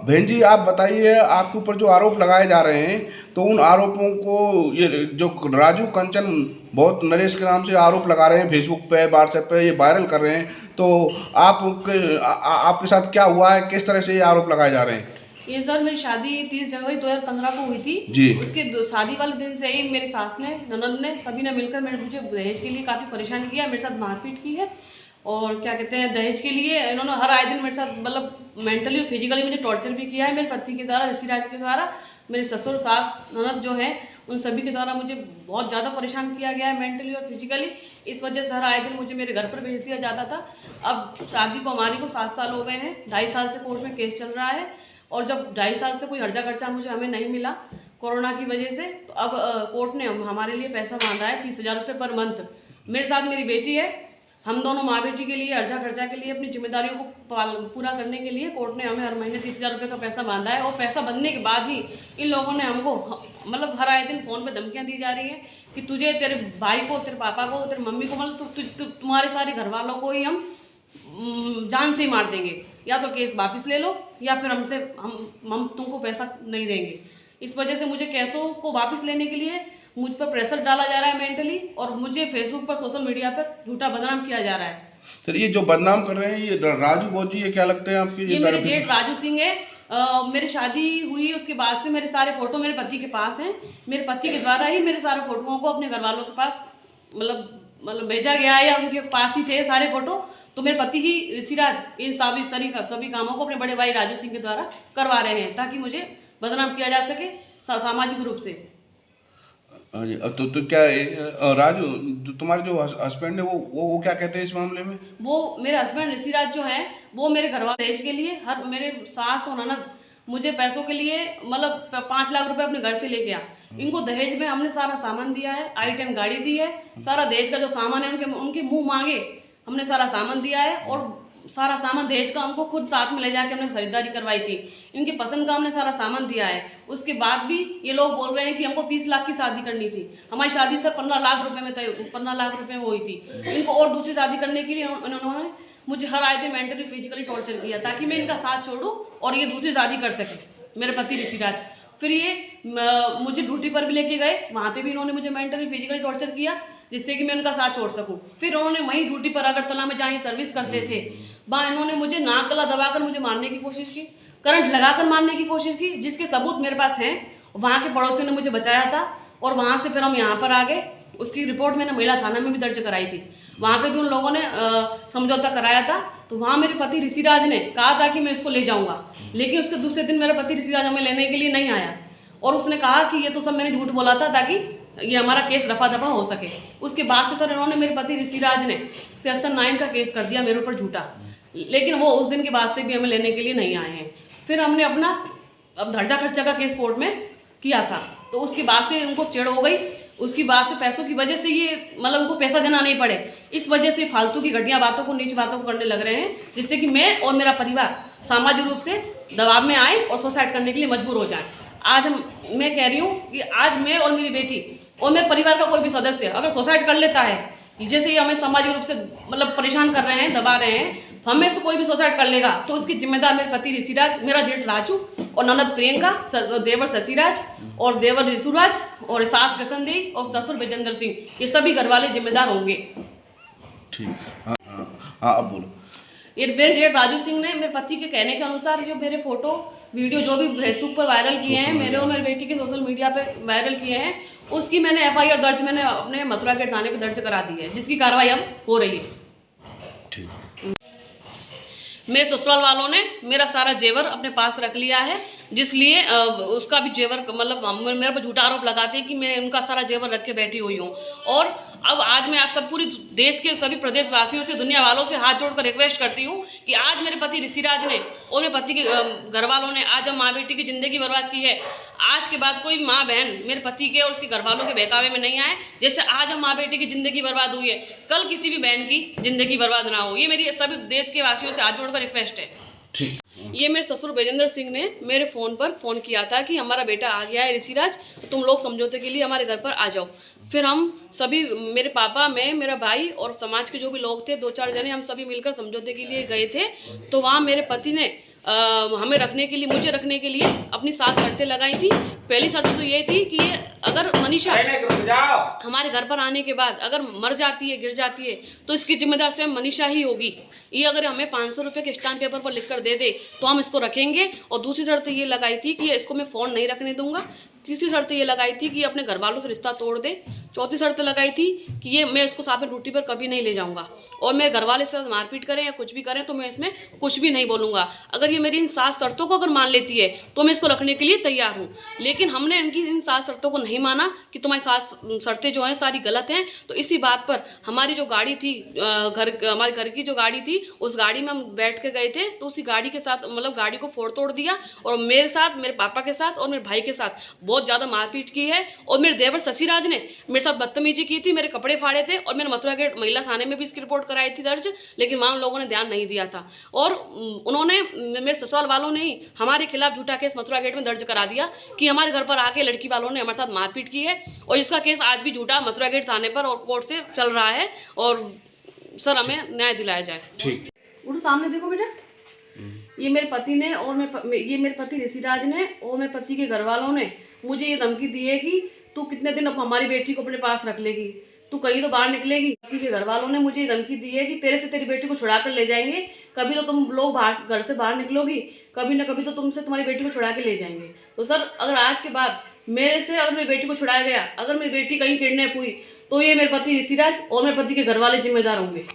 बहन जी आप बताइए, आपके ऊपर जो आरोप लगाए जा रहे हैं तो उन आरोपों को, ये जो राजू कंचन बहुत नरेश के नाम से आरोप लगा रहे हैं, फेसबुक पे व्हाट्सएप पे ये वायरल कर रहे हैं, तो आपके साथ क्या हुआ है, किस तरह से ये आरोप लगाए जा रहे हैं? ये सर मेरी शादी 30 जनवरी 2015 को हुई थी। जी। उसके शादी वाले दिन से ही मेरी सास ने, ननद ने, सभी ने मिलकर मुझे दहेज के लिए काफ़ी परेशान किया, मेरे साथ मारपीट की है। और क्या कहते हैं, दहेज के लिए इन्होंने हर आए दिन मेरे साथ मतलब मेंटली और फिजिकली मुझे टॉर्चर भी किया है, मेरे पति के द्वारा, ऋषिराज के द्वारा, मेरे ससुर सास ननद जो है उन सभी के द्वारा मुझे बहुत ज़्यादा परेशान किया गया है मेंटली और फिजिकली। इस वजह से हर आए दिन मुझे मेरे घर पर भेज दिया जाता था। अब शादी को हमारी को 7 साल हो गए हैं, 2.5 साल से कोर्ट में केस चल रहा है। और जब 2.5 साल से कोई हर्जा खर्चा हमें नहीं मिला कोरोना की वजह से, तो अब कोर्ट ने हमारे लिए पैसा मांगा है 30,000 रुपये पर मंथ। मेरे साथ मेरी बेटी है, हम दोनों माँ बेटी के लिए हर्जा खर्चा के लिए अपनी जिम्मेदारियों को पूरा करने के लिए कोर्ट ने हमें हर महीने 30,000 रुपये का पैसा बांधा है। और पैसा बनने के बाद ही इन लोगों ने हमको मतलब हर आए दिन फ़ोन पे धमकियाँ दी जा रही हैं कि तुझे, तेरे भाई को, तेरे पापा को, तेरे मम्मी को, मतलब तुम्हारे सारे घर वालों को ही हम जान से ही मार देंगे, या तो केस वापस ले लो या फिर हम तुमको पैसा नहीं देंगे। इस वजह से मुझे केसों को वापस लेने के लिए मुझ पर प्रेशर डाला जा रहा है मेंटली, और मुझे फेसबुक पर, सोशल मीडिया पर झूठा बदनाम किया जा रहा है। सर ये जो बदनाम कर रहे हैं ये राजू बोजी, ये क्या लगते हैं आपके? ये मेरे जेठ राजू सिंह है। मेरी शादी हुई उसके बाद से मेरे सारे फोटो मेरे पति के पास हैं। मेरे पति के द्वारा ही मेरे सारे फोटोओं को अपने घर वालों के पास मतलब भेजा गया है, या उनके पास ही थे सारे फोटो। तो मेरे पति ही ऋषिराज इन सभी कामों को अपने बड़े भाई राजू सिंह के द्वारा करवा रहे हैं, ताकि मुझे बदनाम किया जा सके सामाजिक रूप से। तो क्या राजू, जो तुम्हारे जो हस्बैंड है वो क्या कहते हैं इस मामले में? वो मेरे हस्बैंड ऋषिराज जो है वो मेरे घर वाले दहेज के लिए, हर मेरे सास और ननद मुझे पैसों के लिए मतलब 5 लाख रुपए अपने घर से ले गया। इनको दहेज में हमने सारा सामान दिया है, i10 गाड़ी दी है, सारा दहेज का जो सामान है उनके मुंह मांगे हमने सारा सामान दिया है। और सारा सामान दहेज का हमको खुद साथ में ले जाके हमने खरीदारी करवाई थी, इनकी पसंद का हमने सारा सामान दिया है। उसके बाद भी ये लोग बोल रहे हैं कि हमको 30 लाख की शादी करनी थी। हमारी शादी सर 15 लाख रुपए में 15 लाख रुपए में हुई थी। इनको और दूसरी शादी करने के लिए उन्होंने मुझे हर आए दिन मेंटली फिजिकली टॉर्चर किया, ताकि मैं इनका साथ छोड़ूं और ये दूसरी शादी कर सके मेरे पति ऋषिराज। फिर ये मुझे ड्यूटी पर भी लेके गए, वहाँ पे भी इन्होंने मुझे मेंटली फिजिकली टॉर्चर किया, जिससे कि मैं उनका साथ छोड़ सकूं। फिर उन्होंने वहीं ड्यूटी पर अगरतला में जहाँ सर्विस करते थे वहाँ इन्होंने मुझे नाक गला दबाकर मुझे मारने की कोशिश की, करंट लगाकर मारने की कोशिश की, जिसके सबूत मेरे पास हैं। वहाँ के पड़ोसियों ने मुझे बचाया था और वहाँ से फिर हम यहाँ पर आ गए। उसकी रिपोर्ट मैंने महिला थाना में भी दर्ज कराई थी, वहाँ पे भी उन लोगों ने समझौता कराया था। तो वहाँ मेरे पति ऋषिराज ने कहा था कि मैं इसको ले जाऊँगा, लेकिन उसके दूसरे दिन मेरा पति ऋषिराज हमें लेने के लिए नहीं आया, और उसने कहा कि ये तो सब मैंने झूठ बोला था ताकि ये हमारा केस रफा दफा हो सके। उसके बाद से सर इन्होंने मेरे पति ऋषिराज ने सेक्शन 9 का केस कर दिया मेरे ऊपर झूठा, लेकिन वो उस दिन के बाद से भी हमें लेने के लिए नहीं आए हैं। फिर हमने अपना अब हर्जा खर्चा का केस कोर्ट में किया था, तो उसके बाद से उनको चिढ़ हो गई। उसकी बाद से पैसों की वजह से ये मतलब उनको पैसा देना नहीं पड़े, इस वजह से फालतू की घटिया बातों को, नीच बातों को करने लग रहे हैं, जिससे कि मैं और मेरा परिवार सामाजिक रूप से दबाव में आए और सुसाइड करने के लिए मजबूर हो जाए। आज मैं कह रही हूँ कि आज मैं और मेरी बेटी और मेरे परिवार का कोई भी सदस्य अगर सुसाइड कर लेता है, जैसे ये हमें सामाजिक रूप से मतलब परेशान कर रहे हैं, दबा रहे हैं, तो हमें से कोई भी सुसाइड कर लेगा तो उसकी जिम्मेदार मेरे पति ऋषिराज, मेरा जेठ राजू और ननद प्रियंका, देवर शशिराज और देवर ऋतुराज और सास कसनदेई और ससुर विजेंद्र सिंह, ये सभी घर वाले जिम्मेदार होंगे। ठीक, हाँ अब बोलो। ये मेरे जेठ राजू सिंह ने मेरे पति के कहने के अनुसार जो मेरे फोटो वीडियो जो भी फेसबुक पर वायरल किए हैं, मेरे और मेरी बेटी के सोशल मीडिया पे वायरल किए हैं, उसकी मैंने FIR दर्ज मैंने अपने मथुरा के थाने पे दर्ज करा दी है, जिसकी कार्रवाई अब हो रही है। ठीक। मेरे ससुराल वालों ने मेरा सारा जेवर अपने पास रख लिया है, जिसलिए उसका भी जेवर मतलब मेरे पर झूठा आरोप लगाते हैं कि मैं उनका सारा जेवर रख के बैठी हुई हूँ। और अब आज मैं सब पूरी देश के सभी प्रदेशवासियों से, दुनिया वालों से हाथ जोड़कर रिक्वेस्ट करती हूँ कि आज मेरे पति ऋषिराज ने और मेरे पति के घर वालों ने आज हम माँ बेटी की ज़िंदगी बर्बाद की है। आज के बाद कोई माँ बहन मेरे पति के और उसके घर वालों के बहकावे में नहीं आए। जैसे आज हम माँ बेटी की ज़िंदगी बर्बाद हुई है, कल किसी भी बहन की ज़िंदगी बर्बाद ना हो। ये मेरी सभी देश के वासियों से हाथ जोड़कर रिक्वेस्ट है। ठीक। ये मेरे ससुर विजेंद्र सिंह ने मेरे फ़ोन पर फ़ोन किया था कि हमारा बेटा आ गया है ऋषिराज, तुम लोग समझौते के लिए हमारे घर पर आ जाओ। फिर हम सभी, मेरे पापा, मैं, मेरा भाई और समाज के जो भी लोग थे, 2-4 जने, हम सभी मिलकर समझौते के लिए गए थे। तो वहाँ मेरे पति ने हमें रखने के लिए, मुझे रखने के लिए अपनी 7 शर्तें लगाई थी। पहली शर्त तो ये थी कि ये अगर मनीषा हमारे घर पर आने के बाद अगर मर जाती है, गिर जाती है, तो इसकी जिम्मेदार स्वयं मनीषा ही होगी। ये अगर हमें 500 रुपये के स्टाम्प पेपर पर लिख कर दे दे तो हम इसको रखेंगे। और दूसरी शर्त ये लगाई थी कि इसको मैं फ़ोन नहीं रखने दूंगा। तीसरी शर्त ये लगाई थी कि अपने घर वालों से रिश्ता तोड़ दे। चौथी शर्त लगाई थी कि ये मैं इसको साथ में ड्यूटी पर कभी नहीं ले जाऊंगा, और मेरे घर वाले से मारपीट करें या कुछ भी करें तो मैं इसमें कुछ भी नहीं बोलूँगा। अगर ये मेरी इन 7 शर्तों को अगर मान लेती है तो मैं इसको रखने के लिए तैयार हूँ। लेकिन हमने इनकी इन 7 शर्तों को नहीं माना कि तुम्हारी 7 शर्तें जो हैं सारी गलत हैं। तो इसी बात पर हमारी जो गाड़ी थी, हमारे घर की जो गाड़ी थी, उस गाड़ी में हम बैठ के गए थे, तो उसी गाड़ी के साथ मतलब गाड़ी को फोड़ तोड़ दिया और मेरे साथ, मेरे पापा के साथ और मेरे भाई के साथ बहुत ज़्यादा मारपीट की है। और मेरे देवर शशिराज ने मेरे साथ बदतमीजी की थी, मेरे कपड़े फाड़े थे। और मैंने मथुरा गेट महिला थाने में भी इसकी रिपोर्ट कराई थी दर्ज, लेकिन वहाँ उन लोगों ने ध्यान नहीं दिया था। और उन्होंने, मेरे ससुराल वालों ने ही हमारे खिलाफ झूठा केस मथुरा गेट में दर्ज करा दिया कि हमारे घर पर आके लड़की वालों ने हमारे साथ मारपीट की है। और इसका केस आज भी झूठा मथुरा गेट थाने पर और कोर्ट से चल रहा है। और सर हमें न्याय दिलाया जाए। ठीक। उठो, सामने देखो बेटा। ये मेरे पति ने और ये मेरे पति ऋषिराज ने और मेरे पति के घर वालों ने मुझे ये धमकी दी है कि तू कितने दिन अब हमारी बेटी को अपने पास रख लेगी, तू कहीं तो बाहर निकलेगी। पति के घर वालों ने मुझे ये धमकी दी है कि तेरे से तेरी बेटी को छुड़ा कर ले जाएंगे, कभी तो तुम लोग बाहर घर से बाहर निकलोगी, कभी ना कभी तो तुमसे तुम्हारी बेटी को छुड़ा के ले जाएंगे। तो सर अगर आज के बाद मेरे से अगर मेरी बेटी को छुड़ाया गया, अगर मेरी बेटी कहीं किडनैप हुई, तो ये मेरे पति ऋषिराज और मेरे पति के घर वाले जिम्मेदार होंगे।